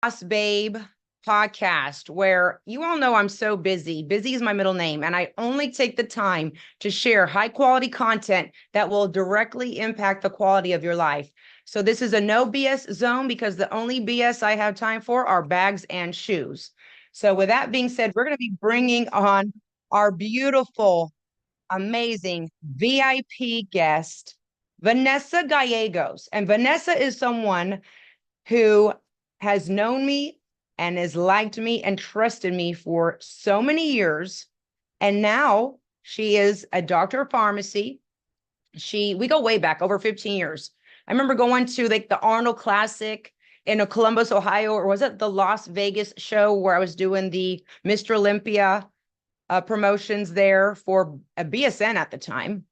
Boss Babe podcast, where you all know I'm so busy. Busy is my middle name, and I only take the time to share high quality content that will directly impact the quality of your life. So, this is a no BS zone because the only BS I have time for are bags and shoes. So, with that being said, we're going to be bringing on our beautiful, amazing VIP guest, Vanessa Gallegos. And Vanessa is someone who has known me and has liked me and trusted me for so many years. And now she is a doctor of pharmacy. We go way back, over 15 years. I remember going to like the Arnold Classic in Columbus, Ohio, or was it the Las Vegas show where I was doing the Mr. Olympia promotions there for a BSN at the time.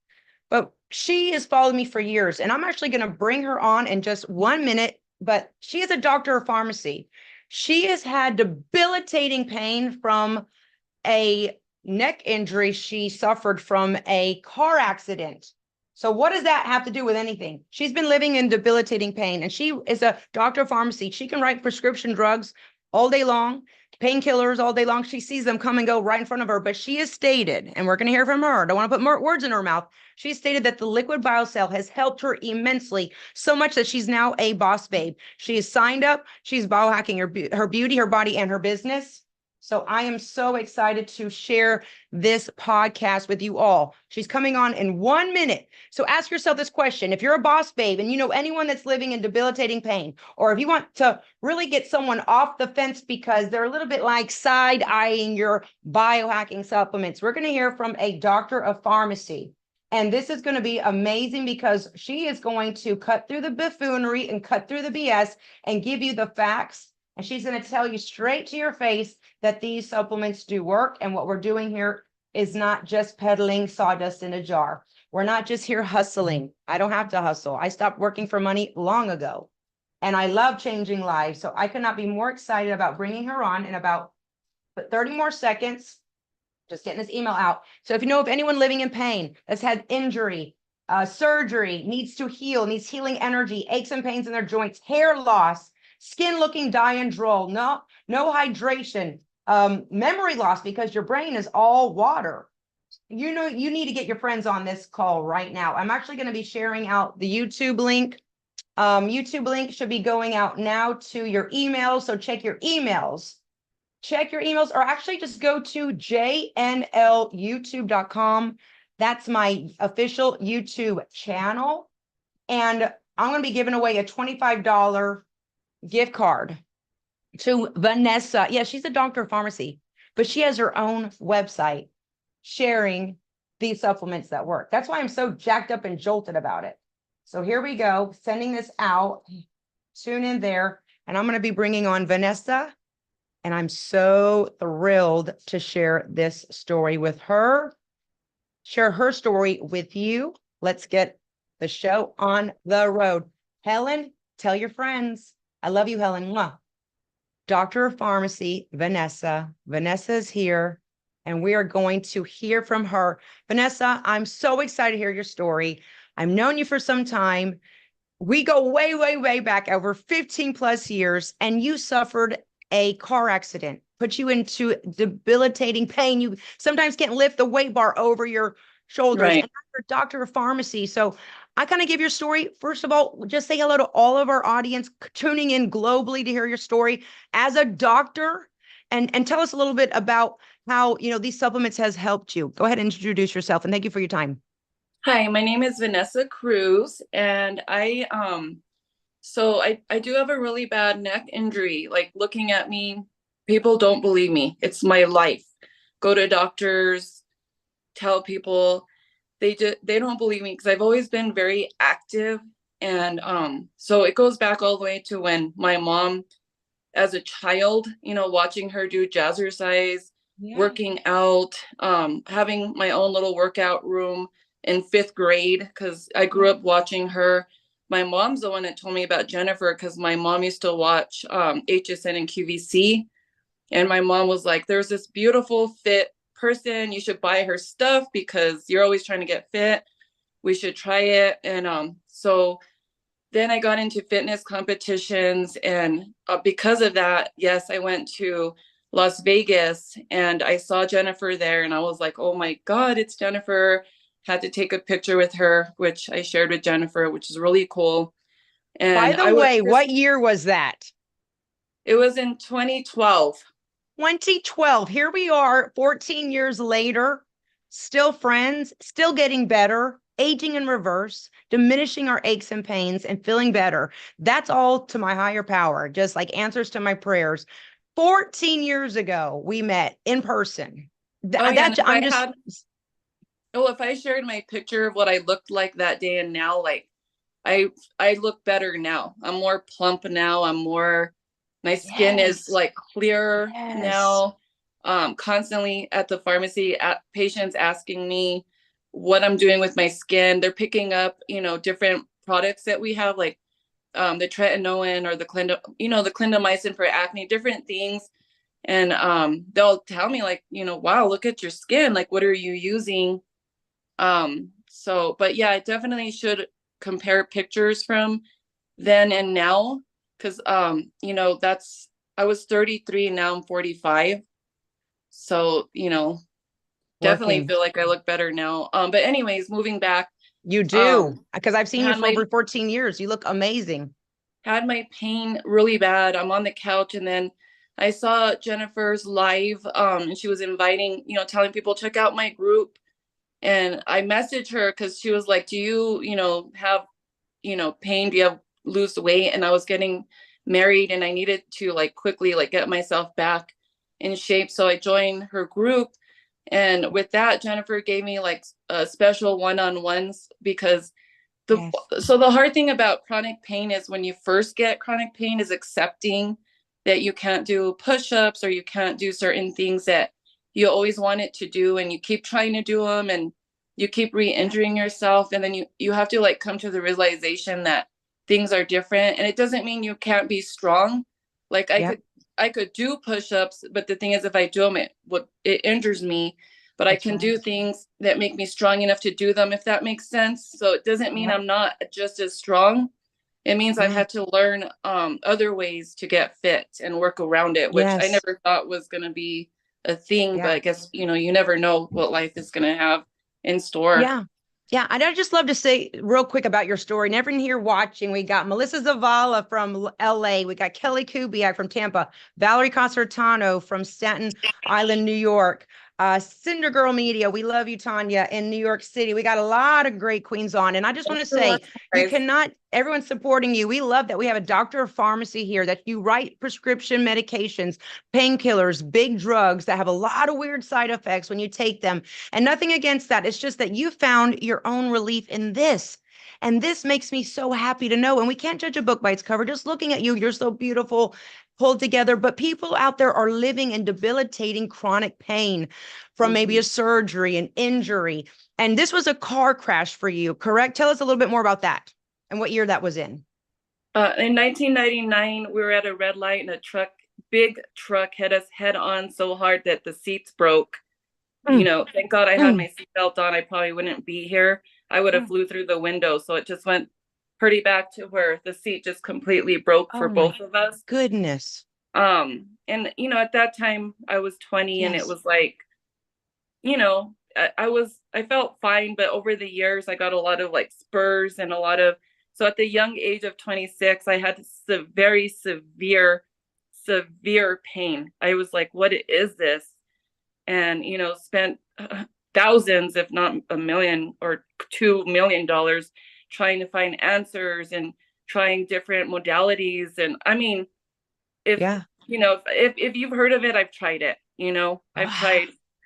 But she has followed me for years, and I'm actually going to bring her on in just 1 minute. But she is a doctor of pharmacy. She has had debilitating pain from a neck injury she suffered from a car accident. So what does that have to do with anything? She's been living in debilitating pain, and she is a doctor of pharmacy. She can write prescription drugs all day long, painkillers all day long. She sees them come and go right in front of her. But she has stated, and we're going to hear from her, I don't want to put more words in her mouth. She stated that the liquid biocell has helped her immensely, so much that she's now a boss babe. She is signed up. She's biohacking her beauty, her body, and her business. So I am so excited to share this podcast with you all. She's coming on in 1 minute. So ask yourself this question. If you're a boss babe and you know anyone that's living in debilitating pain, or if you want to really get someone off the fence because they're a little bit like side-eyeing your biohacking supplements, we're going to hear from a doctor of pharmacy. And this is going to be amazing because she is going to cut through the buffoonery and cut through the BS and give you the facts. And she's going to tell you straight to your face that these supplements do work. And what we're doing here is not just peddling sawdust in a jar. We're not just here hustling. I don't have to hustle. I stopped working for money long ago. And I love changing lives. So I could not be more excited about bringing her on in about 30 more seconds. Just getting this email out. So if you know of anyone living in pain, that's had injury, surgery, needs to heal, needs healing energy, aches and pains in their joints, hair loss, skin looking dry and droll, no hydration, memory loss because your brain is all water. You know, you need to get your friends on this call right now. I'm actually going to be sharing out the YouTube link. YouTube link should be going out now to your emails. So check your emails. Check your emails, or actually just go to jnlyoutube.com. That's my official YouTube channel. And I'm going to be giving away a $25 gift card to Vanessa. Yeah, she's a doctor of pharmacy, but she has her own website sharing these supplements that work. That's why I'm so jacked up and jolted about it. So here we go, sending this out. Tune in there, and I'm going to be bringing on Vanessa, and I'm so thrilled to share this story with her, share her story with you. Let's get the show on the road. Helen, tell your friends. I love you, Helen. Mwah. Doctor of Pharmacy, Vanessa. Vanessa's here, and we are going to hear from her. Vanessa, I'm so excited to hear your story. I've known you for some time. We go way, way, way back, over 15 plus years, and you suffered a car accident, put you into debilitating pain. You sometimes can't lift the weight bar over your shoulders. Right. And you're a doctor of pharmacy. So I kind of give your story. First of all, just say hello to all of our audience tuning in globally to hear your story as a doctor, and tell us a little bit about how, you know, these supplements has helped you. Go ahead and introduce yourself, and thank you for your time. Hi, my name is Vanessa Cruz, and I do have a really bad neck injury. Like, looking at me, people don't believe me. It's my life. Go to doctors, tell people, they don't believe me because I've always been very active. And so it goes back all the way to when my mom, as a child, watching her do jazzercise, working out, having my own little workout room in 5th grade, because I grew up watching her. My mom's the one that told me about Jennifer, because my mom used to watch HSN and QVC. And my mom was like, there's this beautiful fit person. You should buy her stuff because you're always trying to get fit. We should try it. And so then I got into fitness competitions, and because of that, yes, I went to Las Vegas and I saw Jennifer there, and I was like, oh my God, it's Jennifer. Had to take a picture with her, which I shared with Jennifer, which is really cool. By And the I was way, just, what year was that? it was in 2012. 2012. Here we are 14 years later, still friends, still getting better, aging in reverse, diminishing our aches and pains, and feeling better. That's all to my higher power, just like answers to my prayers. 14 years ago, we met in person. Oh yeah, and if I'm I just, had, oh, if I shared my picture of what I looked like that day and now, like I I look better now. I'm more plump now. I'm more, my skin is yes, like clearer yes, now. Constantly at the pharmacy, at patients asking me what I'm doing with my skin. They're picking up, different products that we have, like the tretinoin or the the clindamycin for acne, different things. And they'll tell me like, wow, look at your skin. Like, what are you using? But yeah, I definitely should compare pictures from then and now, because that's, I was 33, now I'm 45. So, definitely working. feel like I look better now. But anyways, moving back, You do, um, because I've seen you had for my over 14 years. You look amazing. had my pain really bad. I'm on the couch, and then I saw Jennifer's live, and she was inviting, telling people check out my group. And I messaged her because she was like, do you, have, pain? Do you have lose weight? And I was getting married and I needed to like quickly like get myself back in shape. So I joined her group. And with that, Jennifer gave me like a special one-on-ones, because Yes. the hard thing about chronic pain is when you first get chronic pain is accepting that you can't do push-ups or you can't do certain things that you always wanted to do, and you keep trying to do them and you keep Yep. re-injuring yourself, and then you have to like come to the realization that things are different, and it doesn't mean you can't be strong. Like Yep. I could do push-ups, but the thing is, if I do them, it injures me. But I That's can do right. things that make me strong enough to do them, if that makes sense. So it doesn't mean Yep. I'm not just as strong. It means I've Yeah. had to learn other ways to get fit and work around it, which I Yes. never thought was going to be a thing. But Yeah. I guess, you never know what life is going to have in store. Yeah. Yeah. And I'd just love to say real quick about your story. And everyone here watching, we got Melissa Zavala from LA. We got Kelly Kubiak from Tampa, Valerie Concertano from Staten Island, New York. Cinder Girl Media. We love you, Tanya, in New York City. We got a lot of great queens on. And I just want Thanks to for say, watching, you guys. cannot, everyone's supporting you. We love that we have a doctor of pharmacy here, that you write prescription medications, painkillers, big drugs that have a lot of weird side effects when you take them. And nothing against that. It's just that you found your own relief in this. And this makes me so happy to know. And we can't judge a book by its cover. Just looking at you, you're so beautiful, pulled together. But people out there are living in debilitating chronic pain from maybe Mhm. a surgery, an injury. And this was a car crash for you, correct? Tell us a little bit more about that and what year that was in. In 1999, we were at a red light and a big truck, hit us head on so hard that the seats broke. Mm, Thank God I had mm, my seatbelt on. I probably wouldn't be here. I would have mm. flew through the window. So it just went pretty back to where the seat just completely broke for Oh my both of us. goodness. And at that time I was 20, and it Yes. was like, I felt fine, but over the years I got a lot of like spurs and a lot of, so at the young age of 26, I had very severe, severe pain. I was like, what is this? And spent thousands, if not a million or $2 million, trying to find answers and trying different modalities. And I mean, if Yeah. if you've heard of it, I've tried it. Wow.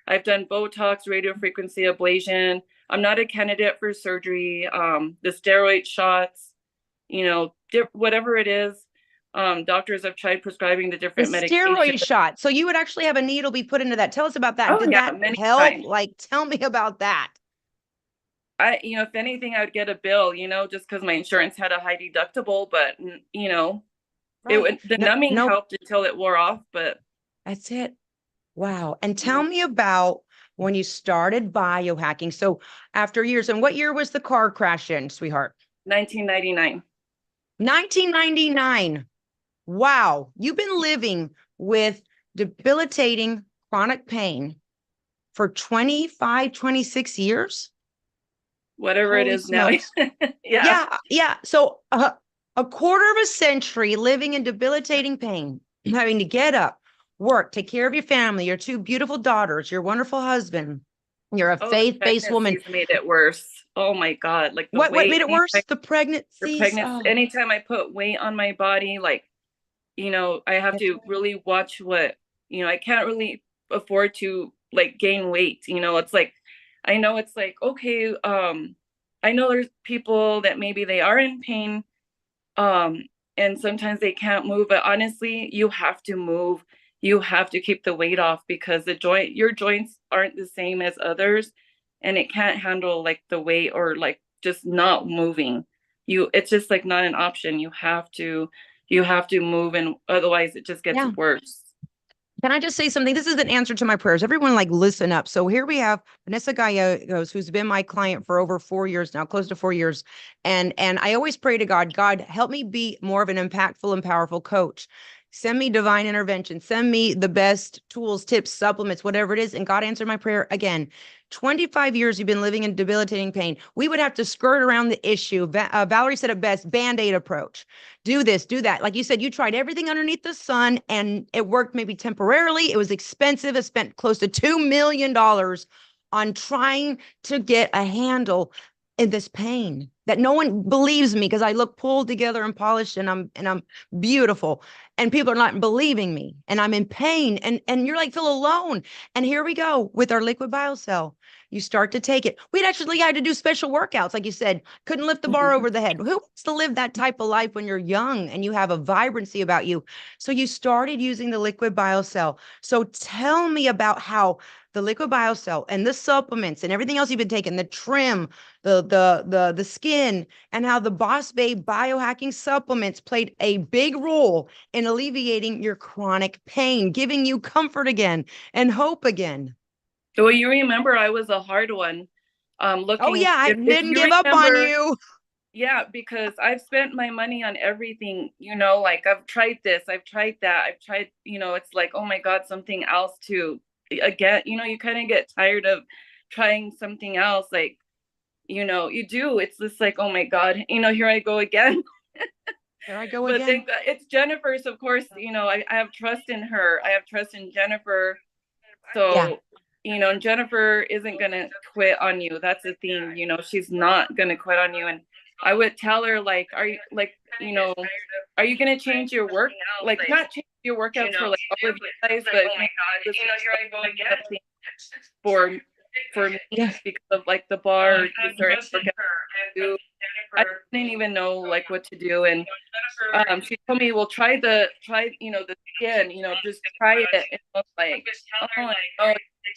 I've done Botox, radio frequency ablation. I'm not a candidate for surgery. The steroid shots, whatever it is. Doctors have tried prescribing the The different medications. steroid shot. So you would actually have a needle be put into that. Tell us about that. Oh Did yeah, that many help? times. Like, tell me about that. If anything, I would get a bill, just because my insurance had a high deductible, but Right. the No, numbing no, helped until it wore off. But that's it. Wow. And tell yeah, me about when you started biohacking. So after years, and what year was the car crash in, sweetheart? 1999. 1999. Wow. You've been living with debilitating chronic pain for 25, 26 years? Whatever it Holy is now. smokes. Yeah. Yeah, yeah. So a quarter of a century living in debilitating pain, having to get up, work, take care of your family, your two beautiful daughters, your wonderful husband. You're a Oh, the faith-based woman. pregnancies made it worse. Oh my God. Like the What weight, made it worse? The the pregnancies. pregnancy, Oh, anytime I put weight on my body, like, I have that's to really watch what, I can't really afford to like gain weight. It's like, I know it's like, okay, I know there's people that maybe they are in pain, um, and sometimes they can't move, but honestly, you have to move. You have to keep the weight off because your joints aren't the same as others, and it can't handle like the weight or like just not moving. It's just like not an option. You have to move, and otherwise it just gets yeah. worse. Can I just say something? This is an answer to my prayers. Everyone, like, listen up. So here we have Vanessa Gallegos, who's been my client for over 4 years now, close to 4 years. And I always pray to God, God, help me be more of an impactful and powerful coach. Send me divine intervention. Send me the best tools, tips, supplements, whatever it is. And God answered my prayer again. 25 years you've been living in debilitating pain. We would have to skirt around the issue. Valerie said it best, band-aid approach. Do this, do that. Like you said, you tried everything underneath the sun and it worked maybe temporarily. It was expensive. I spent close to $2 million on trying to get a handle in this pain that no one believes me because I look pulled together and polished and I'm beautiful, and people are not believing me, and I'm in pain, and you're like, feel alone. And here we go with our liquid biocell. You start to take it. We'd actually had to do special workouts, like you said, couldn't lift the bar over the head. Who wants to live that type of life when you're young and you have a vibrancy about you? So you started using the liquid biocell. So tell me about how the liquid biocell and the supplements and everything else you've been taking, the trim, the skin, and how the Boss Babe biohacking supplements played a big role in alleviating your chronic pain, giving you comfort again and hope again. Well, you remember I was a hard one. Oh Looking, yeah, I if didn't you give up on remember, you. yeah, because I've spent my money on everything, like I've tried this, I've tried that, I've tried, it's like, oh my God, something else too. Again, you kind of get tired of trying something else. Like, you do. It's just like, oh my God, here I go again. There I go But again. it's Jennifer's, of course, I have trust in her. I have trust in Jennifer. Yeah. So, and Jennifer isn't going to quit on you. That's the thing, she's not going to quit on you. And I would tell her, like, are you like, are you going to change your work? Like, not change your workouts for like all of you guys, but maybe this is something for me Yeah. because of like the bar, the certain workout. I didn't even know like what to do. And she told me, well, the skin, just try it. And I was like, oh,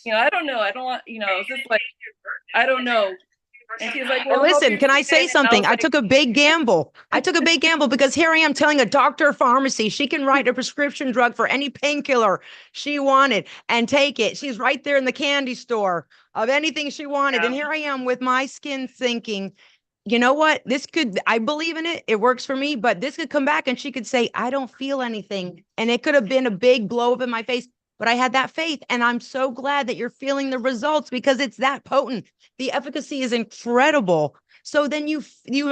no, I don't know. I don't want, it's just like, I don't know. And she's like, And well, help listen, your can I skin. say And I something? was I like, took a big gamble. I took a big gamble because here I am telling a doctor of pharmacy she can write a prescription drug for any painkiller she wanted and take it. She's right there in the candy store of anything she wanted. And yeah, here I am with my skin thinking, you know what? I believe in it. It works for me, but this could come back and she could say, I don't feel anything. And it could have been a big blow up in my face, but I had that faith. And I'm so glad that you're feeling the results because it's that potent. The efficacy is incredible. So then you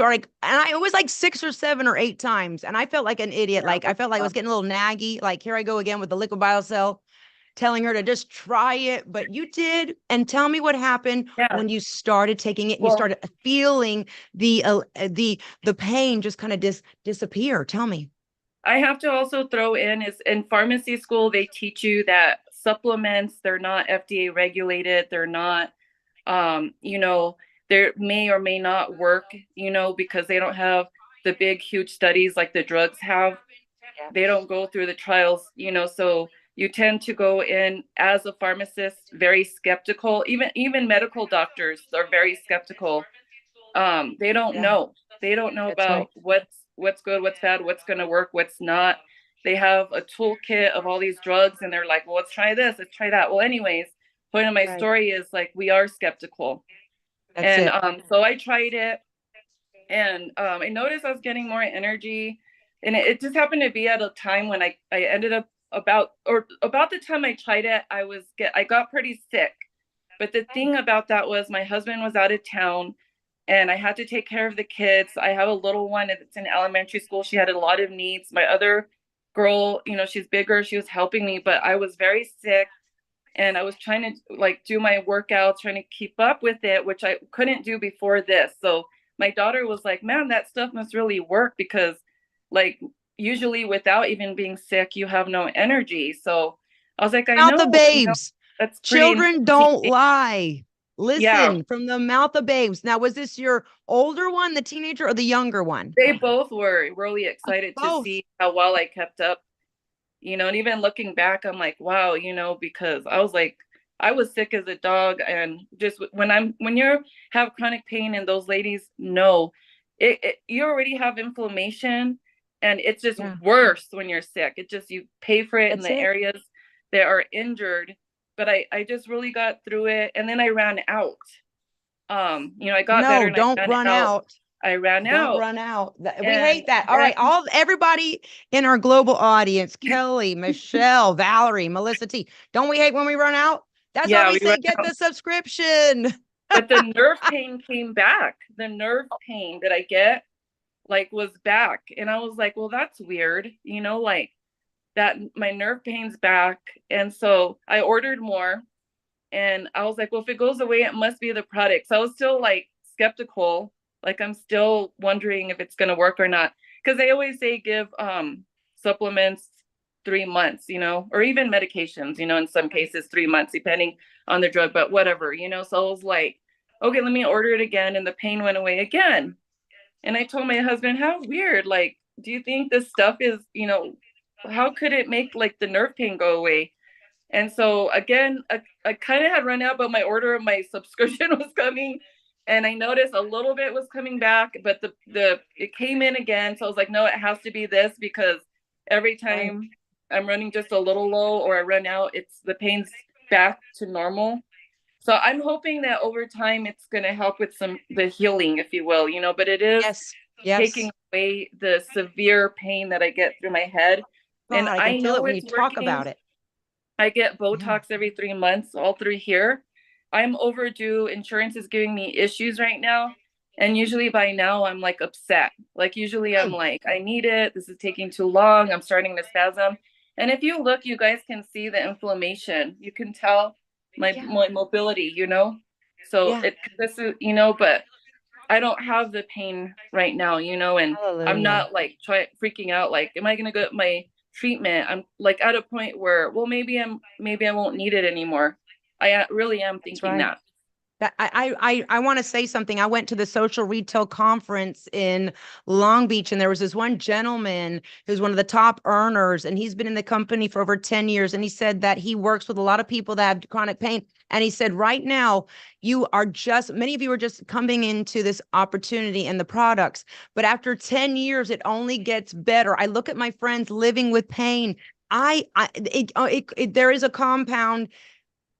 are like, and I it was like 6 or 7 or 8 times, and I felt like an idiot. yeah, Like I felt like I was getting a little naggy. Like here I go again with the liquid biocell, telling her to just try it. But you did, and tell me what happened yeah. when you started taking it and you Well, started feeling the pain just kind of disappear. Tell me. I have to also throw is in pharmacy school, they teach you that supplements, they're not FDA regulated. They're not, um, you know, they may or may not work, because they don't have the big, huge studies like the drugs have. Yeah. They don't go through the trials, so you tend to go in as a pharmacist very skeptical. Even medical doctors are very skeptical. They don't Yeah, know. They don't know that's right. about what's good, what's bad, what's going to work, what's not. They have a toolkit of all these drugs and they're like, well, let's try this, let's try that. Well, anyways, point of my Right. story is like we are skeptical. That's And it. so I tried it, And I noticed I was getting more energy, and it just happened to be at a time when I ended up about the time I tried it, I got pretty sick. But the thing about that was my husband was out of town and I had to take care of the kids. I have a little one that's in elementary school. She had a lot of needs. My other girl, she's bigger. She was helping me, but I was very sick and I was trying to like do my workouts, trying to keep up with it, which I couldn't do before this. So my daughter was like, "Man, that stuff must really work because like usually without even being sick, you have no energy." So I was like, "I Mouth of know, babes. that's pretty Children don't interesting." lie. Yeah, Listen, from the mouth of babes. Now, was this your older one, the teenager, or the younger one? they both were really excited to Both. see how well I kept up, and even looking back, I'm like, wow, because I was like, I was sick as a dog. And just when you have chronic pain and those ladies know you already have inflammation and it's just Yeah, worse when you're sick. It just, you pay for it in that's the it. areas that are injured. But I just really got through it. And then I ran out. I got better No, and I don't ran run out. out. I ran Don't out. run out. We And hate that. All then, right. Everybody in our global audience, Kelly, Michelle, Valerie, Melissa T. Don't we hate when we run out? That's why yeah, we we ran say get out. the subscription. But the nerve pain came back. The nerve pain that I get like was back. And I was like, well, that's weird, like that my nerve pain's back. And so I ordered more and I was like, well, if it goes away, it must be the product. So I was still like skeptical. Like I'm still wondering if it's gonna work or not. Because they always say give supplements 3 months, or even medications, in some cases 3 months, depending on the drug, but whatever, So I was like, okay, let me order it again. And the pain went away again. And I told my husband, how weird. Like, do you think this stuff is, how could it make like the nerve pain go away? And so again, I kind of had run out, but my subscription was coming, and I noticed a little bit was coming back, but the it came in again. So I was like, no, it has to be this because every Right. time I'm running just a little low or I run out, it's the pain's back to normal. So I'm hoping that over time it's going to help with the healing, if you will, but it is Yes. taking Yes. away the severe pain that I get through my head. God, And I can I feel it know when you it's talk working. about it. I get Yeah. Botox every 3 months, all through here. I'm overdue. Insurance is giving me issues right now. And usually by now I'm like upset. Like usually I'm Hmm. like, I need it. This is taking too long. I'm starting to spasm. And if you look, you guys can see the inflammation. You can tell Yeah. my mobility, So Yeah. this is, but I don't have the pain right now, and I'm Hallelujah. not like freaking out. Like, am I gonna get my treatment? I'm like at a point where, well, maybe I won't need it anymore. I really am That's thinking right. that. That I want to say something. I went to the social retail conference in Long Beach, and there was this one gentleman who's one of the top earners, and he's been in the company for over 10 years. And he said that he works with a lot of people that have chronic pain. And he said, right now, many of you are just coming into this opportunity and the products. But after 10 years, it only gets better. I look at my friends living with pain. There is a compound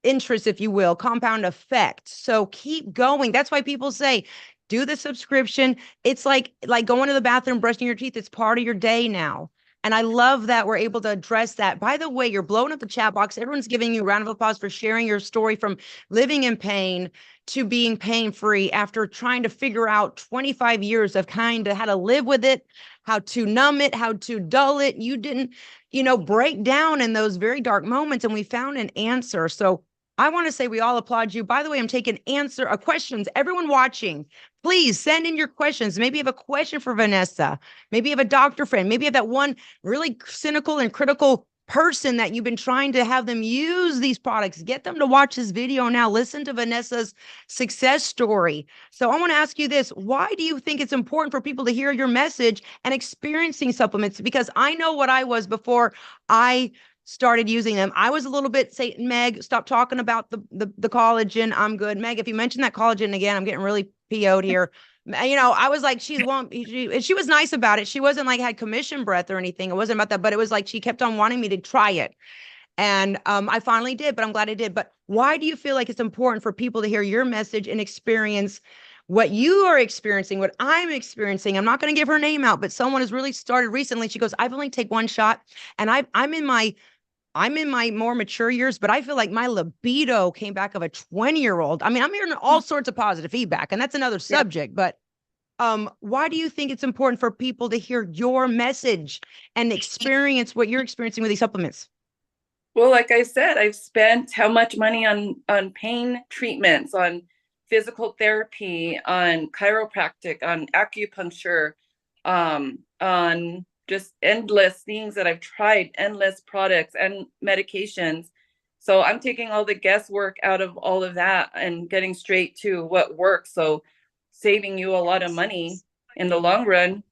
interest, if you will, compound effect. So keep going. That's why people say, do the subscription. It's like going to the bathroom, brushing your teeth. It's part of your day now. And I love that we're able to address that. By the way, you're blowing up the chat box. Everyone's giving you a round of applause for sharing your story from living in pain to being pain free after trying to figure out 25 years of kind of how to live with it, how to numb it, how to dull it. You didn't, break down in those very dark moments, and we found an answer. So I want to say we all applaud you. By the way, I'm taking questions. Everyone watching, please send in your questions. Maybe you have a question for Vanessa. Maybe you have a doctor friend. Maybe you have that one really cynical and critical person that you've been trying to have them use these products. Get them to watch this video now. Listen to Vanessa's success story. So I want to ask you this. Why do you think it's important for people to hear your message and experiencing supplements? Because I know what I was before I started using them. I was a little bit say, Meg, stop talking about the collagen. I'm good. Meg, if you mention that collagen again, I'm getting really PO'd here. I was like, she was nice about it. She wasn't like had commission breath or anything. It wasn't about that, but it was like she kept on wanting me to try it. And I finally did, but I'm glad I did. But why do you feel like it's important for people to hear your message and experience what you are experiencing, what I'm experiencing. I'm not going to give her name out, but someone has really started recently. She goes, I've only take one shot, and I'm in my more mature years, but I feel like my libido came back of a 20-year-old. I mean, I'm hearing all sorts of positive feedback, and that's another Yeah. subject. But why do you think it's important for people to hear your message and experience what you're experiencing with these supplements? Well, like I said, I've spent how much money on pain treatments, on physical therapy, on chiropractic, on acupuncture, on just endless things that I've tried, endless products and medications. So I'm taking all the guesswork out of all of that and getting straight to what works. So saving you a lot of money in the long run.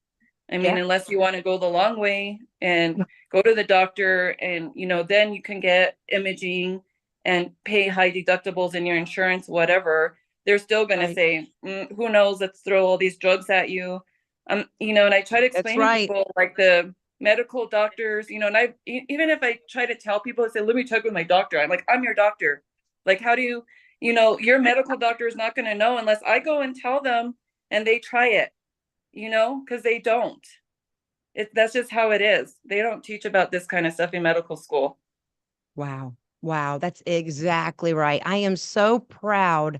I mean, Yeah. unless you want to go the long way and go to the doctor and, then you can get imaging and pay high deductibles in your insurance, whatever. They're still going to Right. say, who knows, let's throw all these drugs at you. And I try to That's explain to right. people, like the medical doctors, and even if I try to tell people, I say, let me check with my doctor. I'm like, I'm your doctor. Like, how do your medical doctor is not going to know unless I go and tell them and they try it, because they don't. That's just how it is. They don't teach about this kind of stuff in medical school. Wow. Wow. That's exactly right. I am so proud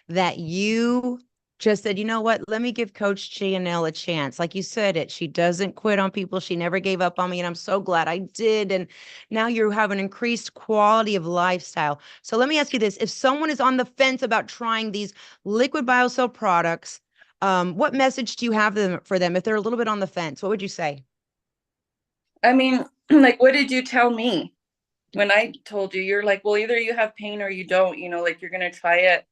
that you just said, you know what, let me give Coach Chanel a chance. Like you said it, she doesn't quit on people. She never gave up on me. And I'm so glad I did. And now you have an increased quality of lifestyle. So let me ask you this. If someone is on the fence about trying these liquid biocell products, what message do you have for them? If they're a little bit on the fence, what would you say? I mean, like, what did you tell me when I told you? You're like, well, either you have pain or you don't, like you're going to try it.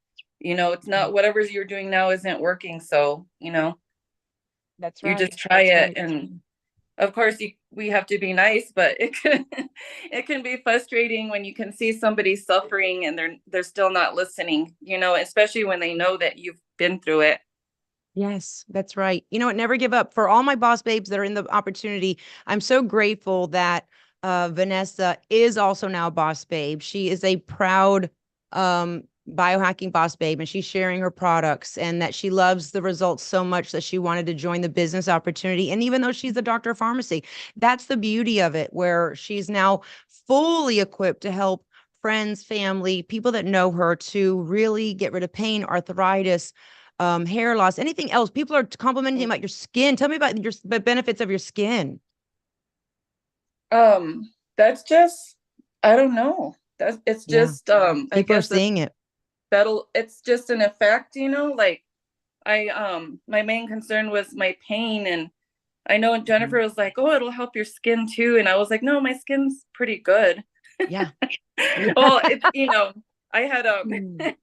It's not whatever you're doing now isn't working. So, That's you right. just try That's it. right. And of course we have to be nice, but it can be frustrating when you can see somebody suffering and they're still not listening, especially when they know that you've been through it. Yes, that's right. You know what? Never give up. For all my boss babes that are in the opportunity, I'm so grateful that Vanessa is also now a boss babe. She is a proud biohacking boss babe, and she's sharing her products, and that she loves the results so much that she wanted to join the business opportunity. And even though she's the doctor of pharmacy, that's the beauty of it, where she's now fully equipped to help friends, family, people that know her to really get rid of pain, arthritis, hair loss, anything else. People are complimenting about your skin. Tell me about the benefits of your skin. That's just, I don't know. It's Yeah, just, I people are guess seeing it. it's just an effect, like my main concern was my pain. And I know Jennifer Mhm. was like, oh, it'll help your skin too. And I was like, no, my skin's pretty good. Yeah. Yeah. Well, I had, Mm.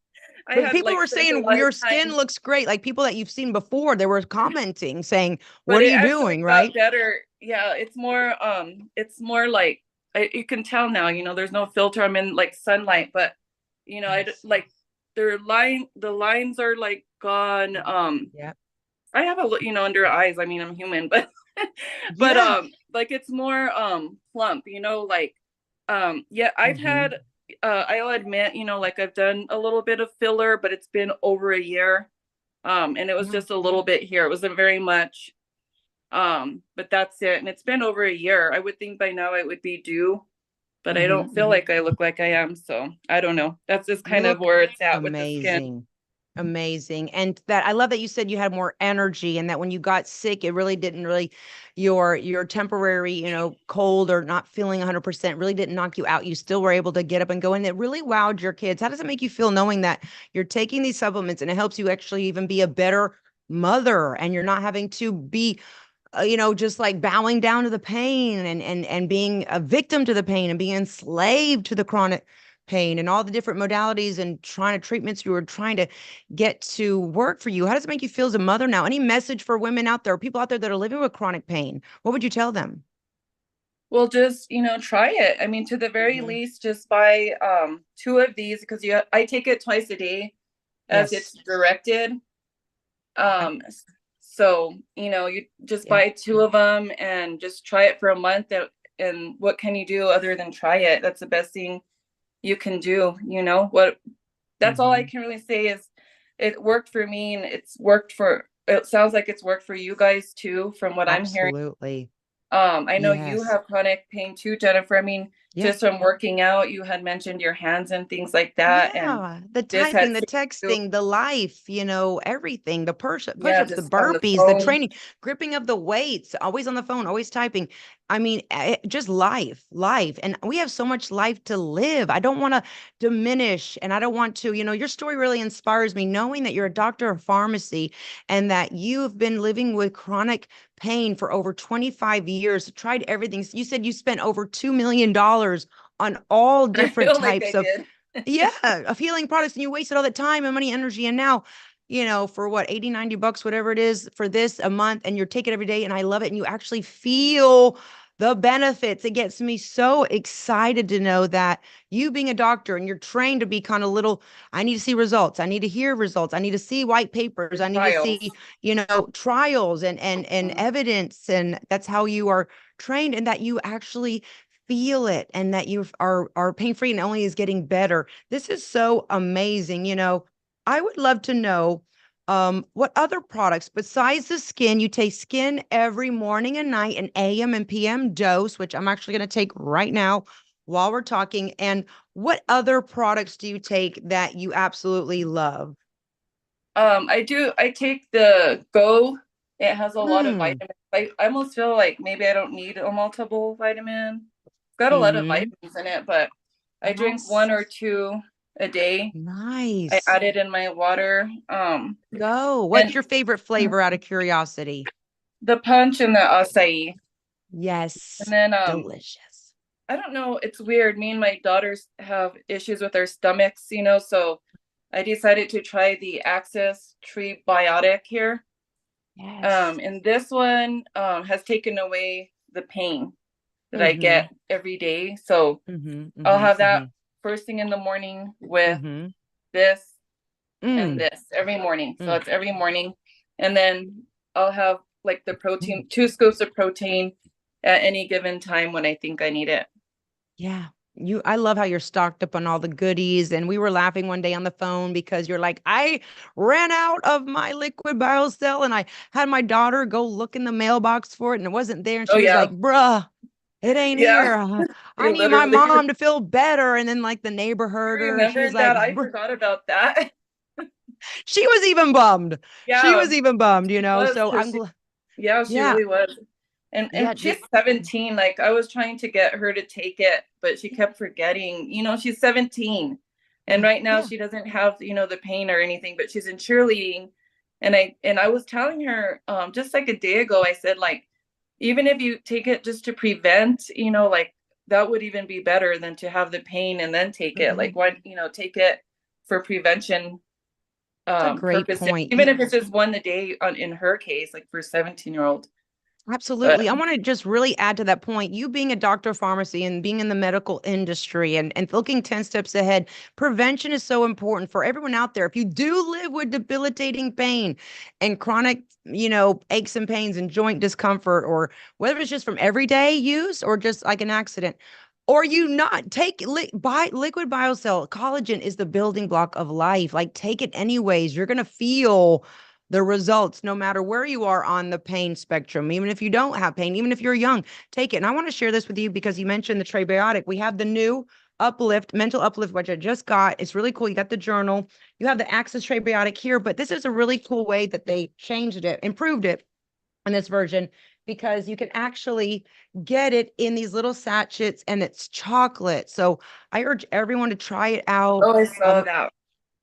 I But had people like were spent a saying lot of your skin time, looks great. Like people that you've seen before, they were commenting saying, but "What are it you actually doing?" got Right? better. Yeah, it's more like you can tell now, there's no filter. I'm in like sunlight, but I Yes. like the lines are like gone. Yeah. I have under eyes. I mean, I'm human, but but Yeah. like it's more plump, like yeah, I've Hmm. had I'll admit, like I've done a little bit of filler, but it's been over a year. And it was Yeah. just a little bit here. It wasn't very much. But that's it. And it's been over a year. I would think by now it would be due, but I Hmm. don't feel like I look like I am. So I don't know. That's just You kind of look where it's at with the skin. amazing. Amazing. And that I love that you said you had more energy, and that when you got sick, it really didn't really your temporary, cold or not feeling 100% really didn't knock you out. You still were able to get up and go, and it really wowed your kids. How does it make you feel knowing that you're taking these supplements and it helps you actually even be a better mother, and you're not having to be just like bowing down to the pain, and being a victim to the pain, and being enslaved to the chronic pain and all the different modalities and trying to treatments you were trying to get to work for you? How does it make you feel as a mother now? Any message for women out there, people out there that are living with chronic pain? What would you tell them? Well, just, try it. I mean, to the very Mhm. least, just buy two of these because I take it twice a day as it's Yes. directed. Okay. Um, so, you just Yeah. buy two of them and just try it for a month. And what can you do other than try it? That's the best thing you can do. That's all I Hmm. can really say is it worked for me, and it sounds like it's worked for you guys too, from what I'm hearing. Absolutely. I know you Yes. have chronic pain too, Jennifer. I mean, Yeah. just from working out, you had mentioned your hands and things like that, and Yeah, the this had typing, the saved you. texting, the life, everything, the Yeah, push-ups, the just on the burpees, the phone. training, gripping of the weights, always on the phone, always typing. I mean, just life. And we have so much life to live. I don't want to diminish and I don't want to, your story really inspires me knowing that you're a doctor of pharmacy and that you have been living with chronic pain for over 25 years, tried everything. You said you spent over $2 million on all And I different feel like types I of did. yeah, of healing products. And you wasted all that time and money, energy. And now, for what, 80, $90, whatever it is for this a month, and you're taking it every day. And I love it. And you actually feel the benefits. It gets me so excited to know that you being a doctor and you're trained to be kind of little, I need to see results. I need to hear results. I need to see white papers. I need to see, Trials. trials and Mhm. evidence. And that's how you are trained, and that you actually feel it, and that you are pain free and only is getting better. This is so amazing. I would love to know what other products besides the skin. You take skin every morning and night, an AM and PM dose, which I'm actually going to take right now while we're talking. And what other products do you take that you absolutely love? I take the Go. It has a lot of Mm, vitamins. I almost feel like maybe I don't need a multiple vitamin. It's got a lot of mm-hmm. vitamins in it, but I drink Yes. one or two a day. I Nice. add it in my water. Go. And What's your favorite flavor out of curiosity? the punch and the acai. And Yes. then Delicious. I don't know, it's weird. Me and my daughters have issues with our stomachs, so I decided to try the Access Tree Biotic here. Yes. And this one has taken away the pain that I Mm-hmm. get every day. So Mm-hmm. I'll Mm-hmm. have that Mm-hmm. first thing in the morning with Mm-hmm. this and Mm, this every morning. So mm, it's every morning. And then I'll have like the protein, 2 scoops of protein at any given time when I think I need it. yeah. I love how you're stocked up on all the goodies. And we were laughing one day on the phone because you're like, I ran out of my liquid biocell and I had my daughter go look in the mailbox for it and it wasn't there. And Oh she was yeah. like, bruh, it ain't Yeah. here. I You need my literally mom to feel better. And then like the neighbor heard her and she was remembered like, that. I forgot about that. she was even bummed. She Yeah, was even bummed, she was So because I'm glad. yeah, she Yeah. really was. And Yeah. she's 17. Like I was trying to get her to take it, but she kept forgetting. She's 17. And Yeah. right now Yeah. she doesn't have, the pain or anything, but she's in cheerleading. And I was telling her just like a day ago, I said, like, even if you take it just to prevent, like that would even be better than to have the pain and then take it. Mhm. Like why, take it for prevention That's a great purposes, point. even if it's just one a day in her case, like for a 17-year-old. But Absolutely. I want to just really add to that point. You being a doctor of pharmacy and being in the medical industry and looking 10 steps ahead, prevention is so important for everyone out there. If you do live with debilitating pain and chronic, aches and pains and joint discomfort, or whether it's just from everyday use or just like an accident, or you not take liquid biocell, collagen is the building block of life. Like take it anyways. You're going to feel the results no matter where you are on the pain spectrum. Even if you don't have pain, even if you're young, take it. And I want to share this with you because you mentioned the Trebiotic. We have the new Uplift, Mental Uplift, which I just got. It's really cool. You got the journal, you have the Access Trebiotic here, but this is a really cool way that they changed it, improved it in this version, because you can actually get it in these little sachets and it's chocolate. So I urge everyone to try it out. oh, I saw that.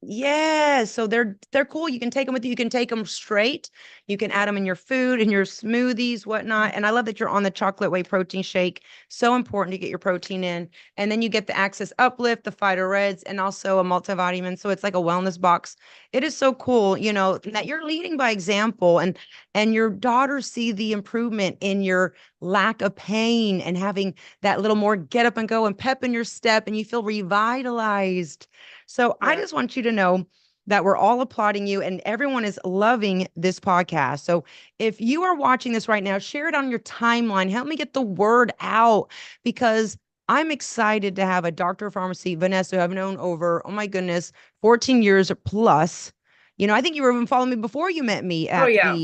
Yeah, so they're cool. You can take them with you. You can take them straight. You can add them in your food, in your smoothies, whatnot. And I love that you're on the chocolate whey protein shake. So important to get your protein in. And then you get the Access Uplift, the Phyto Reds, and also a multivitamin. So it's like a wellness box. It is so cool, that you're leading by example, and your daughters see the improvement in your lack of pain and having that little more get up and go and pep in your step, and you feel revitalized. So I Yeah. just want you to know that we're all applauding you and everyone is loving this podcast. So if you are watching this right now, share it on your timeline. Help me get the word out because I'm excited to have a doctor of pharmacy, Vanessa, who I've known over, oh my goodness, 14 years plus. I think you were even following me before you met me Oh at yeah.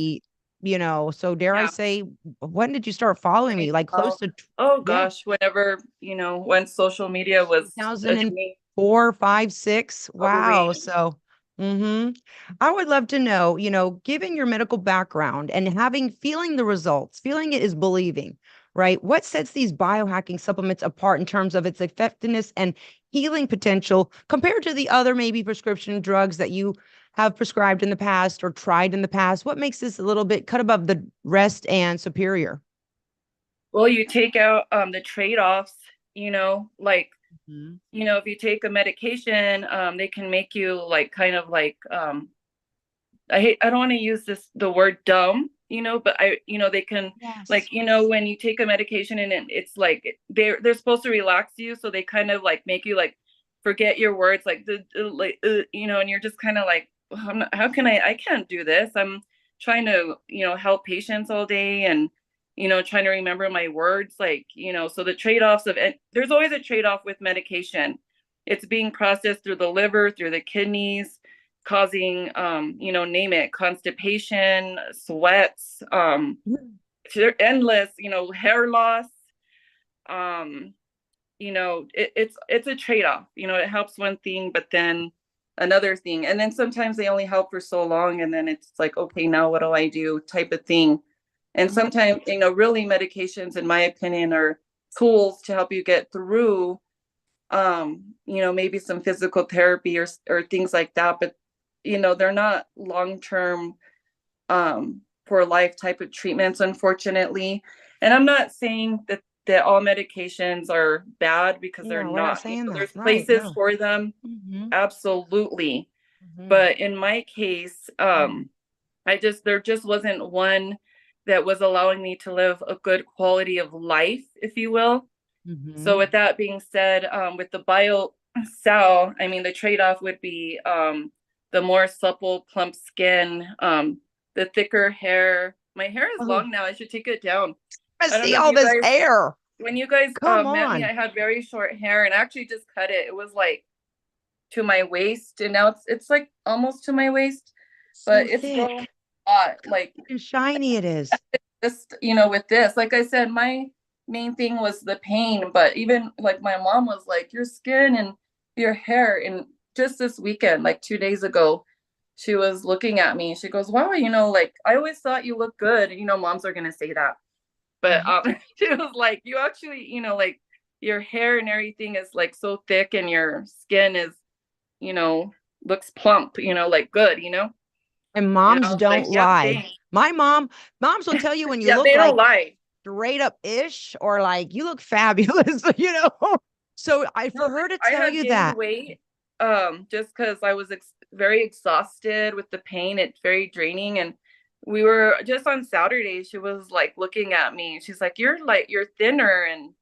so dare I Yeah. say, when did you start following me? Like close 2012. to, Oh yeah, gosh, whenever, when social media was a thing. 2004, five, six. Probably. Wow. So, I would love to know, given your medical background and feeling the results, feeling it is believing, right? What sets these biohacking supplements apart in terms of its effectiveness and healing potential compared to the other maybe prescription drugs that you have prescribed in the past or tried in the past? What makes this a little bit cut above the rest and superior? Well, you take out the trade-offs, like, Mhm. if you take a medication, they can make you like kind of like I don't want to use the word dumb, but they can, Yes. like, when you take a medication and it's like they're supposed to relax you, so they kind of like make you like forget your words, like like and you're just kind of like, "Well, how can I can't do this. I'm trying to, help patients all day, and trying to remember my words, like, so the trade-offs of it, there's always a trade-off with medication. It's being processed through the liver, through the kidneys, causing name it, constipation, sweats, endless, hair loss. um it's a trade-off. It helps one thing, but then another thing, and then sometimes they only help for so long, and then it's like, okay, now what do I do, type of thing. And sometimes, really, medications, in my opinion, are tools to help you get through, maybe some physical therapy or things like that, but they're not long-term, for life type of treatments, unfortunately. And I'm not saying that all medications are bad, because they're No, we're not not. saying that. There's Right. places No. for them, Hmm. absolutely. Hmm. But in my case, there just wasn't one that was allowing me to live a good quality of life, if you will. So Hmm. with that being said, with the bio cell, I mean, the trade-off would be, the more supple, plump skin, the thicker hair. My hair is Oh, long now. I should take it down. I I don't see know if all you this guys, hair. when you guys Come met me, on. I had very short hair, and I actually just cut it. It was like to my waist, and now it's like almost to my waist, So but it's grown thick. a lot. How Like, thick and shiny it is. just, with this, like I said, my main thing was the pain, but even like my mom was like, your skin and your hair. And just this weekend, like 2 days ago, she was looking at me, she goes, wow, like, I always thought you looked good. Moms are going to say that, but Mhm. she was like, you actually, like, your hair and everything is like so thick, and your skin is, you know looks plump, like good. And And moms I was like, don't yeah, lie. thanks. Moms will tell you when you Yeah, look they don't like lie. straight up ish or like you look fabulous, So No, for her to I tell had you gained that, weight, just because I was very exhausted with the pain. It's very draining. And we were just on Saturday. She was like looking at me. She's like, you're thinner." And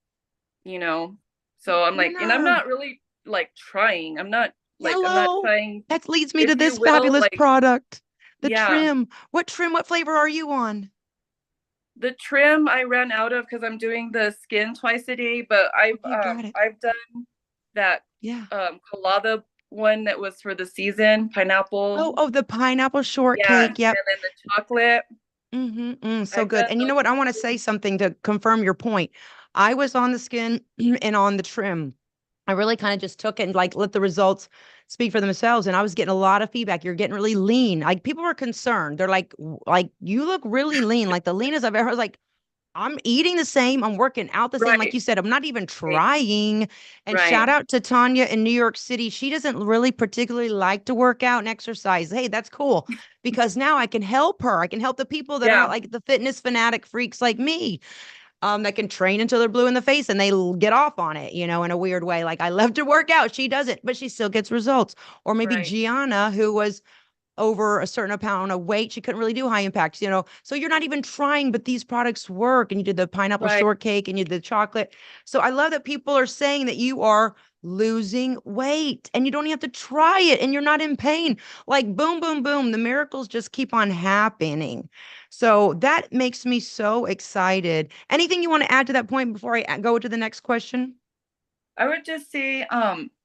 you know, so I'm like, and I'm dinner. not really like trying. I'm not Hello. trying, That leads me to if you this will, fabulous like, product. The yeah. trim. What trim? What flavor are you on? The trim I ran out of because I'm doing the skin twice a day, but I've Okay, got it. I've done that Yeah. colada one that was for the season, pineapple. Oh, the pineapple Yeah, and shortcake. Yep. then the chocolate. So I've good. done And you those know what? I want to two. say something to confirm your point. I was on the skin and on the trim. I really kind of just took it and like let the results speak for themselves. And I was getting a lot of feedback. You're getting really lean. Like people were concerned. They're like you look really lean, like the leanest I've ever. I was like, I'm eating the same. I'm working out the same. Like Right, you said, I'm not even right, trying. And shout right. out to Tanya in New York City. She doesn't really particularly like to work out and exercise. Hey, that's cool because now I can help her. I can help the people that aren't Yeah, like the fitness fanatic freaks like me, that can train until they're blue in the face and they get off on it, in a weird way. Like I love to work out. She doesn't, but she still gets results. Or maybe right, Gianna, who was over a certain amount of weight. She couldn't really do high impacts. So you're not even trying, but these products work. And you did the pineapple right. shortcake and you did the chocolate. So I love that people are saying that you are losing weight and you don't even have to try it and you're not in pain. Like boom, boom, boom. The miracles just keep on happening. So that makes me so excited. Anything you want to add to that point before I go to the next question? I would just say,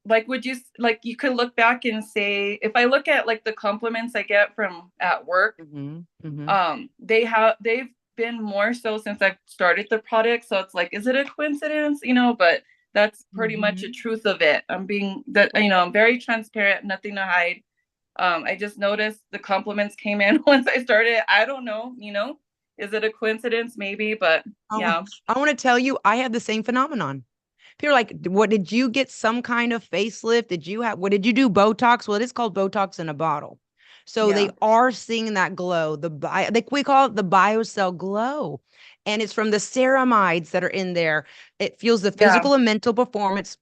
like, would you like you could look back and say, if I look at like the compliments I get from at work, Mm-hmm. Mm-hmm. they've been more so since I've started the product. So it's like, is it a coincidence? But that's pretty much the Mm-hmm. truth of it. I'm being that, I'm very transparent, nothing to hide. I just noticed the compliments came in once I started. I don't know, is it a coincidence? Maybe, but Oh, yeah. I want to tell you, I had the same phenomenon. People are like, what did you get some kind of facelift? What did you do? Botox? Well, it is called Botox in a bottle. So they Yeah. are seeing that glow. We call it the biocell glow. And it's from the ceramides that are in there. It fuels the Yeah. physical and mental performance.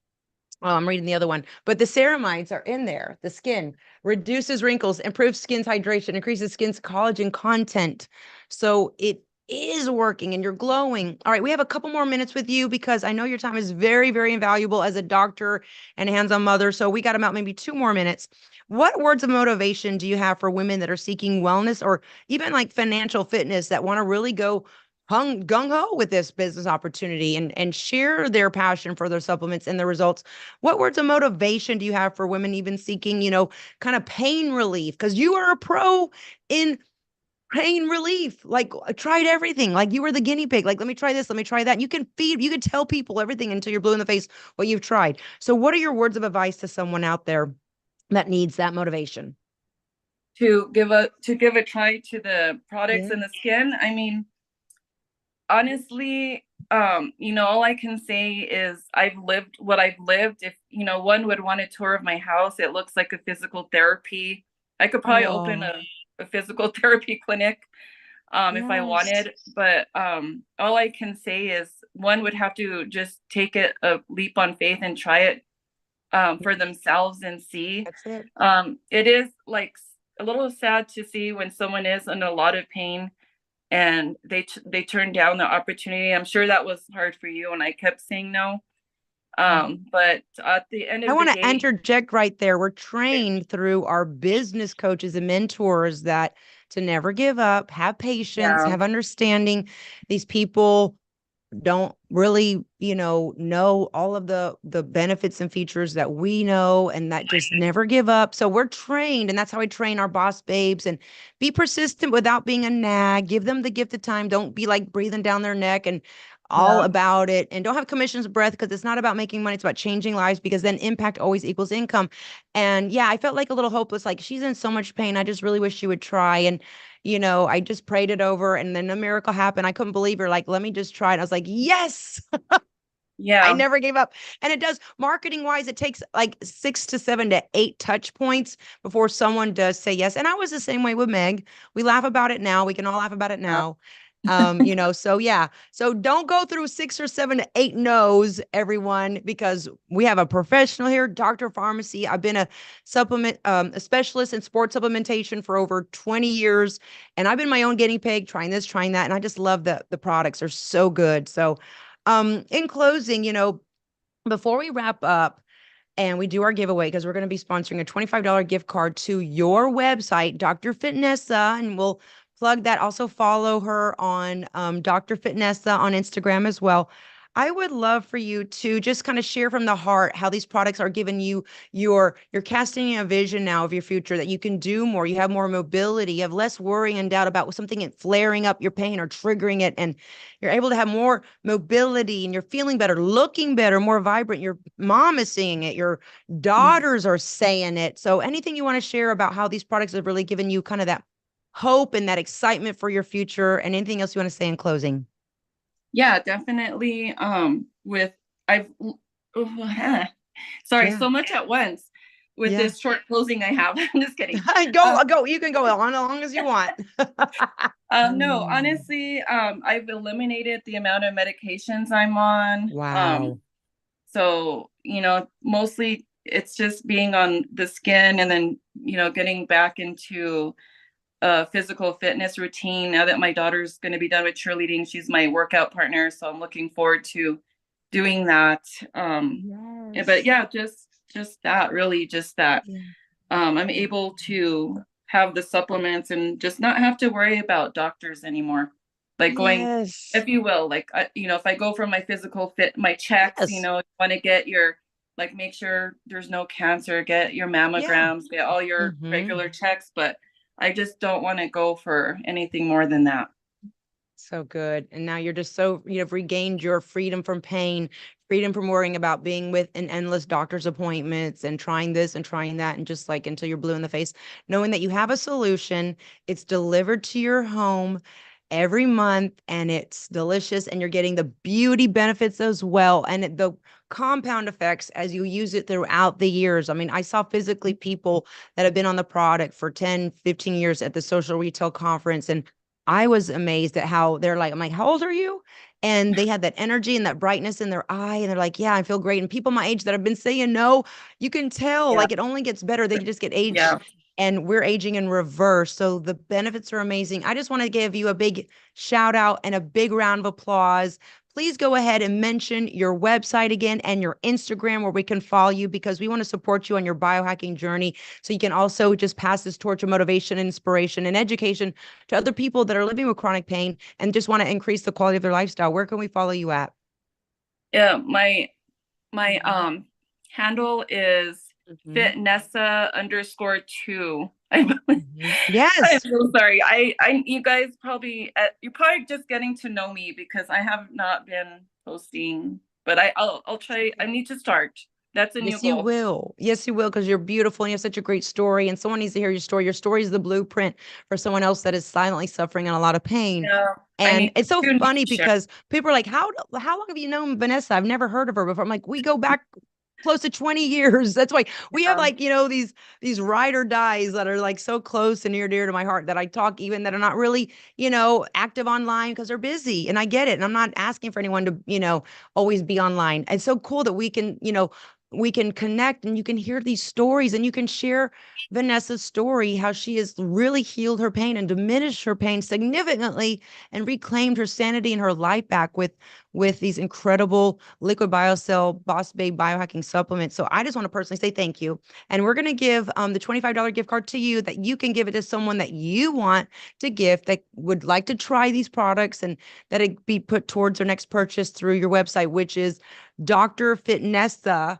Well, I'm reading the other one, but the ceramides are in there. The skin reduces wrinkles, improves skin's hydration, increases skin's collagen content. So it is working and you're glowing. All right, we have a couple more minutes with you because I know your time is very, very invaluable as a doctor and hands-on mother. So we got about maybe 2 more minutes. What words of motivation do you have for women that are seeking wellness or even like financial fitness that want to really go hung gung ho with this business opportunity and share their passion for their supplements and the results? What words of motivation do you have for women even seeking, kind of pain relief? Because you are a pro in pain relief. Like tried everything. Like you were the guinea pig. Like, let me try this, let me try that. You can tell people everything until you're blue in the face what you've tried. So what are your words of advice to someone out there that needs that motivation? To give a try to the products Yeah. and the skin. I mean, honestly, all I can say is I've lived what I've lived. If, one would want a tour of my house, it looks like a physical therapy. I could probably open Oh, a physical therapy clinic if I yes. wanted. But all I can say is one would have to just take it a leap on faith and try it for themselves and see. That's it. It is like a little sad to see when someone is in a lot of pain and they turned down the opportunity. I'm sure that was hard for you, and I kept saying no. But at the end I of the want to day, interject right there. We're trained through our business coaches and mentors that to never give up, have patience, yeah, have understanding. These people don't really, know all of the benefits and features that we know and that just never give up. So we're trained, and that's how I train our boss babes and be persistent without being a nag. Give them the gift of time. Don't be like breathing down their neck and all yeah, about it. And don't have commissions of breath because it's not about making money. It's about changing lives because then impact always equals income. And yeah, I felt like a little hopeless. Like she's in so much pain. I just really wish she would try. And I just prayed it over and then a miracle happened. I couldn't believe her. Like, let me just try it. I was like, yes, I yeah, never gave up. And it does marketing wise, it takes like 6 to 7 to 8 touch points before someone does say yes. And I was the same way with Meg. We laugh about it now. We can all laugh about it yeah, now. So yeah. So don't go through 6 or 7 to 8 no's, everyone, because we have a professional here, Dr. Pharmacy. I've been a specialist in sports supplementation for over 20 years. And I've been my own guinea pig, trying this, trying that. And I just love the products are so good. So in closing, before we wrap up and we do our giveaway, because we're going to be sponsoring a $25 gift card to your website, Dr. Fitnessa, and we'll plug that. Also follow her on Dr. Fitnessa on Instagram as well. I would love for you to just kind of share from the heart how these products are giving you you're casting a vision now of your future that you can do more, you have more mobility, you have less worry and doubt about something flaring up your pain or triggering it, and you're able to have more mobility and you're feeling better, looking better, more vibrant. Your mom is seeing it, your daughters are saying it. So anything you want to share about how these products have really given you kind of that hope and that excitement for your future, and anything else you want to say in closing? yeah, definitely. With I've sorry, Yeah. so much at once with Yeah. this short closing I have. I'm just kidding. Go, Um, go. You can go on as long as you want. no, honestly, I've eliminated the amount of medications I'm on. Wow. So, mostly it's just being on the skin and then, getting back into a physical fitness routine now that my daughter's going to be done with cheerleading. She's my workout partner, so I'm looking forward to doing that. But Yes. yeah, just that, really just that. Yeah. I'm able to have the supplements and just not have to worry about doctors anymore. like going, Yes. if you will, like, if I go for my physical fit, my checks, Yes. you want to get your, like, make sure there's no cancer, get your Yeah. mammograms, get all your Hmm. regular checks, but I just don't want to go for anything more than that. So good. And now you're just so, you've regained your freedom from pain, freedom from worrying about being with an endless doctor's appointments and trying this and trying that. And just like until you're blue in the face, knowing that you have a solution, it's delivered to your home every month and it's delicious and you're getting the beauty benefits as well. And the compound effects as you use it throughout the years. I mean, I saw physically people that have been on the product for 10, 15 years at the social retail conference. And I was amazed at how they're like, I'm like, how old are you? And they had that energy and that brightness in their eye. And they're like, yeah, I feel great. And people my age that have been saying no, you can tell Yeah. like it only gets better. They just get aged Yeah. and we're aging in reverse. So the benefits are amazing. I just want to give you a big shout out and a big round of applause. Please go ahead and mention your website again and your Instagram where we can follow you because we want to support you on your biohacking journey. So you can also just pass this torch of motivation, inspiration, and education to other people that are living with chronic pain and just want to increase the quality of their lifestyle. Where can we follow you at? Yeah. My handle is Mhm. fitnessa_2. I believe. Mhm. I'm Yes. so sorry. You guys probably, you're probably just getting to know me because I have not been posting, but I'll try. I need to start. That's a new Yes, you goal. will. Yes, you will, because you're beautiful and you have such a great story. And someone needs to hear your story. Your story is the blueprint for someone else that is silently suffering and a lot of pain. Yeah, And it's so you need funny to share. because people are like, how long have you known Vanessa? I've never heard of her before. I'm like, we go back close to 20 years. That's why we have Yeah. like, these ride or dies that are like so close and near dear to my heart that I talk even that are not really, active online because they're busy. And I get it. And I'm not asking for anyone to, always be online. It's so cool that we can connect and you can hear these stories and you can share Vanessa's story, how she has really healed her pain and diminished her pain significantly and reclaimed her sanity and her life back with these incredible liquid biocell boss babe biohacking supplements. So I just want to personally say thank you. And we're going to give the $25 gift card to you that you can give it to someone that you want to gift that would like to try these products and that it be put towards their next purchase through your website, which is drfitnessa.com.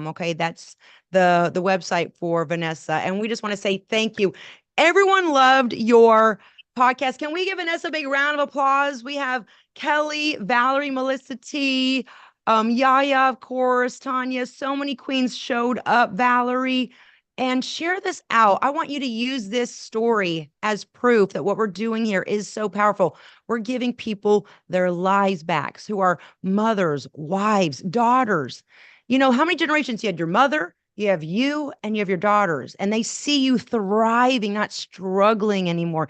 Okay, that's the website for Vanessa. And we just want to say thank you. Everyone loved your podcast. Can we give Vanessa a big round of applause? We have Kelly, Valerie, Melissa T, Yaya, of course, Tanya. So many queens showed up, Valerie. And share this out. I want you to use this story as proof that what we're doing here is so powerful. We're giving people their lives back who are mothers, wives, daughters. How many generations you had your mother, you have you, and you have your daughters, and they see you thriving, not struggling anymore.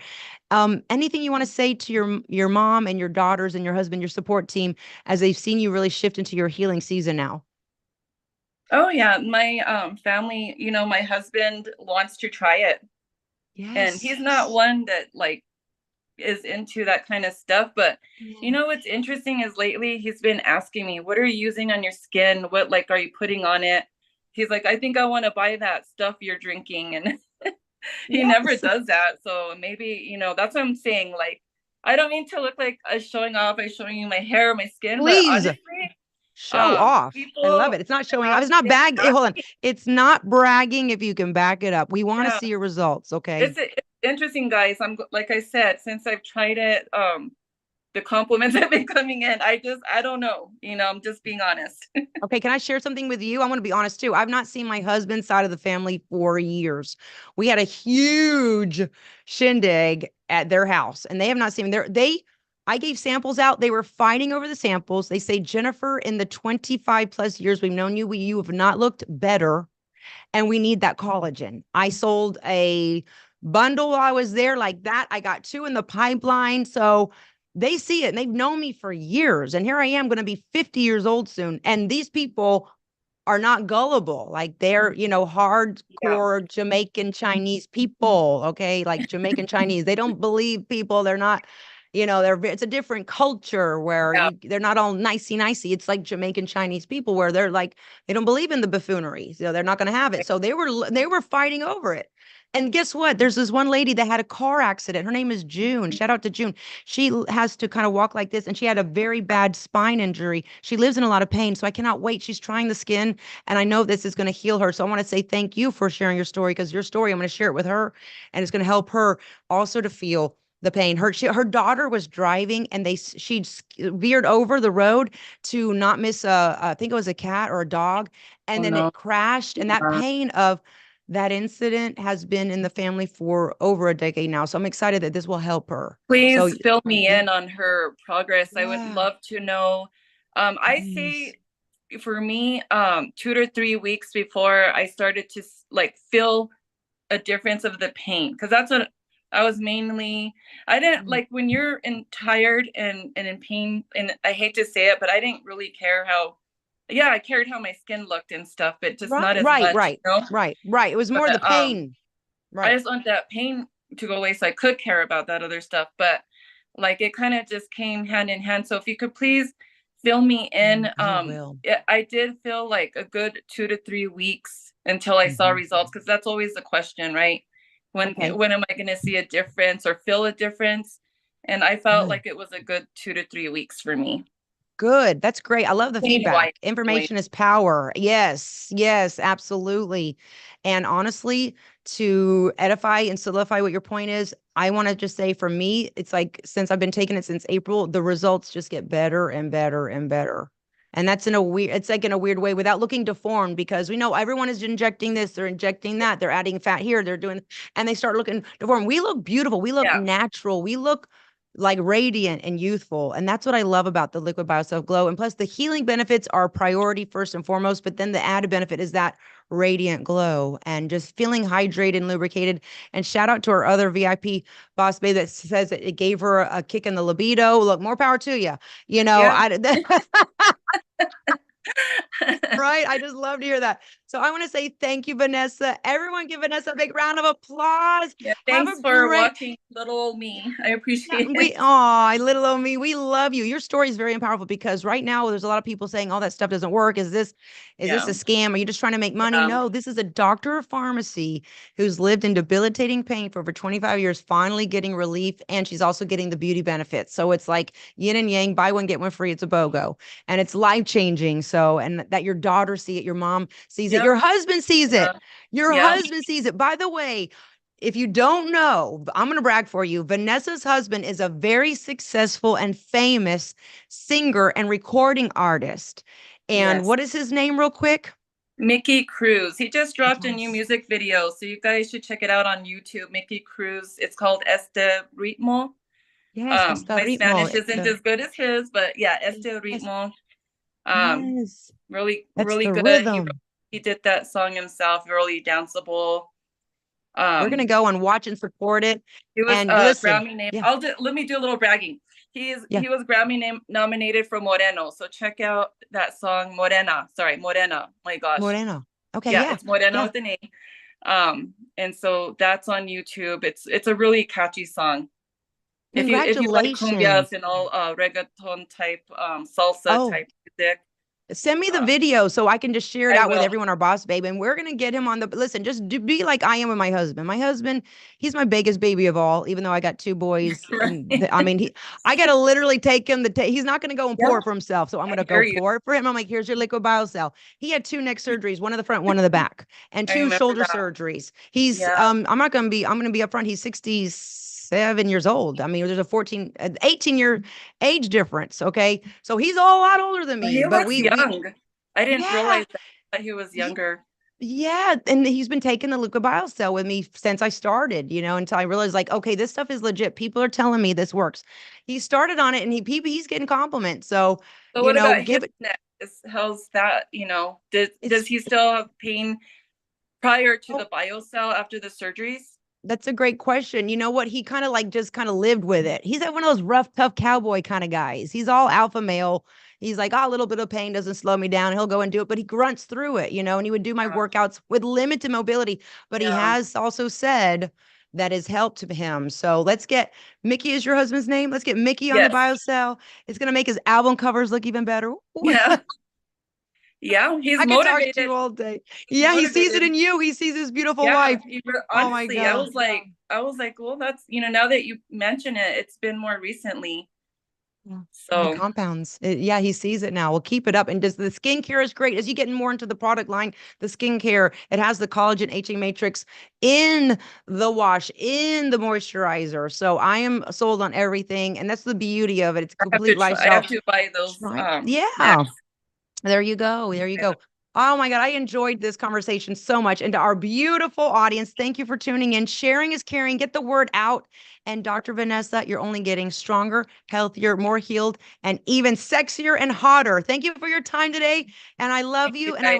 Anything you want to say to your mom and your daughters and your husband, your support team, as they've seen you really shift into your healing season now? Oh yeah, my family, my husband wants to try it. And Yes. he's not one that like is into that kind of stuff, but what's interesting is lately he's been asking me, "What are you using on your skin? What like are you putting on it?" He's like, "I think I want to buy that stuff you're drinking." And he never Yes. does that. So maybe, that's what I'm saying. Like, I don't mean to look like a showing off, I'm showing you my hair, my skin, but Please honestly, show off. I love people it. It's not showing off. ask, It's not they bag. ask Hold on. me, It's not bragging if you can back it up. We want to yeah, see your results. Okay. it's interesting, guys. Like I said, since I've tried it, the compliments have been coming in. I don't know. I'm just being honest. Okay, can I share something with you? I want to be honest too. I've not seen my husband's side of the family for years. We had a huge shindig at their house, and they have not seen there. I gave samples out. They were fighting over the samples. They say, Jennifer, in the 25 plus years we've known you, you have not looked better, and we need that collagen. I sold a bundle while I was there like that. I got two in the pipeline. So they see it and they've known me for years. And here I am going to be 50 years old soon. And these people are not gullible. Like they're, Yeah. hardcore Jamaican Chinese people. Okay. Like Jamaican Chinese. They don't believe people. They're not, it's a different culture where Yeah. they're not all nicey. It's like Jamaican Chinese people where they're like, they don't believe in the buffoonery. So they're not going to have it. So they were fighting over it. And guess what? There's this one lady that had a car accident. Her name is June. Shout out to June. She has to kind of walk like this, and she had a very bad spine injury. She lives in a lot of pain. So I cannot wait. She's trying the skin, and I know this is going to heal her. So I want to say thank you for sharing your story, because your story, I'm going to share it with her, and it's going to help her also to feel the pain. Her daughter was driving, and she veered over the road to not miss I think it was a cat or a dog, Oh and then no. it crashed. And that Yeah. pain of that incident has been in the family for over a decade now. So I'm excited that this will help her. So Please fill me yeah, in on her progress. I would yeah, love to know. I yes, say for me, 2 to 3 weeks before I started to like feel a difference of the pain, because that's what I was mainly. I didn't mm, like when you're tired and in pain, and I hate to say it, but I didn't really care how. Yeah, I cared how my skin looked and stuff, but just right, not as right, much, right, right. It was more the But pain, I right? just want that pain to go away so I could care about that other stuff. But like it kind of just came hand in hand. So if you could please fill me in. I will. I did feel like a good 2 to 3 weeks until I saw Mhm. results, because that's always the question, right? Okay, When am I going to see a difference or feel a difference? And I felt good. like it was a good 2 to 3 weeks for me. Good. That's great. I love the Pain feedback. wise, anyway. Information is power. Yes, yes, absolutely. And honestly, to edify and solidify what your point is, I want to just say for me, it's like since I've been taking it since April, the results just get better and better and better. And that's it's like in a weird way without looking deformed, because we know everyone is injecting this, they're injecting that, they're adding fat here, they're doing, and they start looking deformed. We look beautiful, we look Yeah. natural, we look like radiant and youthful. And that's what I love about the Liquid Bioself Glow. And plus, the healing benefits are priority first and foremost, but then the added benefit is that radiant glow and just feeling hydrated and lubricated. And shout out to our other VIP boss babe that says that it gave her a kick in the libido. Look, more power to you. Yeah. I right. I just love to hear that. So I want to say thank you, Vanessa. Everyone give Vanessa a big round of applause. Yeah. Have a Thanks for great watching little old me. I yeah, appreciate we it. oh, little old me, we love you. Your story is very powerful, because right now there's a lot of people saying all that stuff doesn't work. Is this Yeah. a scam? Are you just trying to make money? Yeah. No, this is a doctor of pharmacy who's lived in debilitating pain for over 25 years, finally getting relief, and she's also getting the beauty benefits. So it's like yin and yang, buy one get one free. It's a BOGO, and it's life changing. So, and that your daughter see it, your mom sees it, Yep. your husband sees Yeah. it, your Yeah. husband sees it. By the way, if you don't know, I'm going to brag for you. Vanessa's husband is a very successful and famous singer and recording artist. And Yes. what is his name, real quick? Mickey Cruz. He just dropped a new Yes. music video, so you guys should check it out on YouTube. Mickey Cruz. It's called Este Ritmo. Yes, hasta My ritmo. Spanish isn't as good as his, but yeah, Este Yes. Ritmo. Um, Yes. really, That's really the good. rhythm. He did that song himself. Really danceable. We're going to Um, go and watch and support it. He was And listen, Grammy name. yeah, Let me do a little bragging. yeah, He was Grammy name nominated for Moreno. So check out that song Morena. Sorry, Morena. My gosh. Moreno. Okay, Yeah, yeah, it's Moreno yeah. with an A. And so that's on YouTube. It's a really catchy song. If you like cumbias Congratulations. and all reggaeton type salsa Oh, type music, send me the uh, video so I can just share it I out with will. everyone, our boss babe. And we're going to get him on the listen, just be like I am with my husband. My husband, he's my biggest baby of all, even though I got two boys. And Right. I mean, I got to literally take him he's not going to go and Yeah, pour it for himself. So I'm I going to hear go you. pour it for him. I'm like, here's your liquid biocell. He had two neck surgeries, one in the front, one in the back, and I two remember shoulder that. surgeries. He's, Yeah. I'm going to be upfront. He's 67 years old. I mean, there's a 18-year age difference. Okay. So he's a whole lot older than Well, me, he but looks we, young. I didn't yeah. realize that he was younger. Yeah, and he's been taking the liquid biocell with me since I started, until I realized like, okay, this stuff is legit. People are telling me this works. He started on it and he's getting compliments. So, So what about his give it neck? How's that? Does it's he still have pain prior to the oh, biocell after the surgeries? that's a great question. You know what? He kind of like just kind of lived with it. He's like one of those rough, tough cowboy kind of guys. He's all alpha male. He's like, oh, a little bit of pain doesn't slow me down. He'll go and do it, but he grunts through it, and he would do my Yeah. workouts with limited mobility. But he Yeah. has also said that has helped him. So let's get Mickey is your husband's name. Let's get Mickey on the Yes. BioCell. It's going to make his album covers look even better. Yeah. Yeah. He's I could talk to motivated. you all day. He's Yeah, he sees it motivated. in you. He sees his beautiful Yeah. wife. Oh my Honestly, God. I was like, well, that's, now that you mention it, it's been more recently. Yeah. The So compounds. Yeah, he sees it now. We'll keep it up. And does the skincare is great. As you get more into the product line, the skincare, it has the collagen HA matrix in the wash, in the moisturizer. So I am sold on everything. And that's the beauty of it. It's a complete I have lifestyle. to buy those Right. Yeah. next. There you go. There you Yeah. go. Oh my God. I enjoyed this conversation so much. And to our beautiful audience, thank you for tuning in. Sharing is caring. Get the word out. And Dr. Vanessa, you're only getting stronger, healthier, more healed, and even sexier and hotter. Thank you for your time today. And I love Thank you you. And I guys.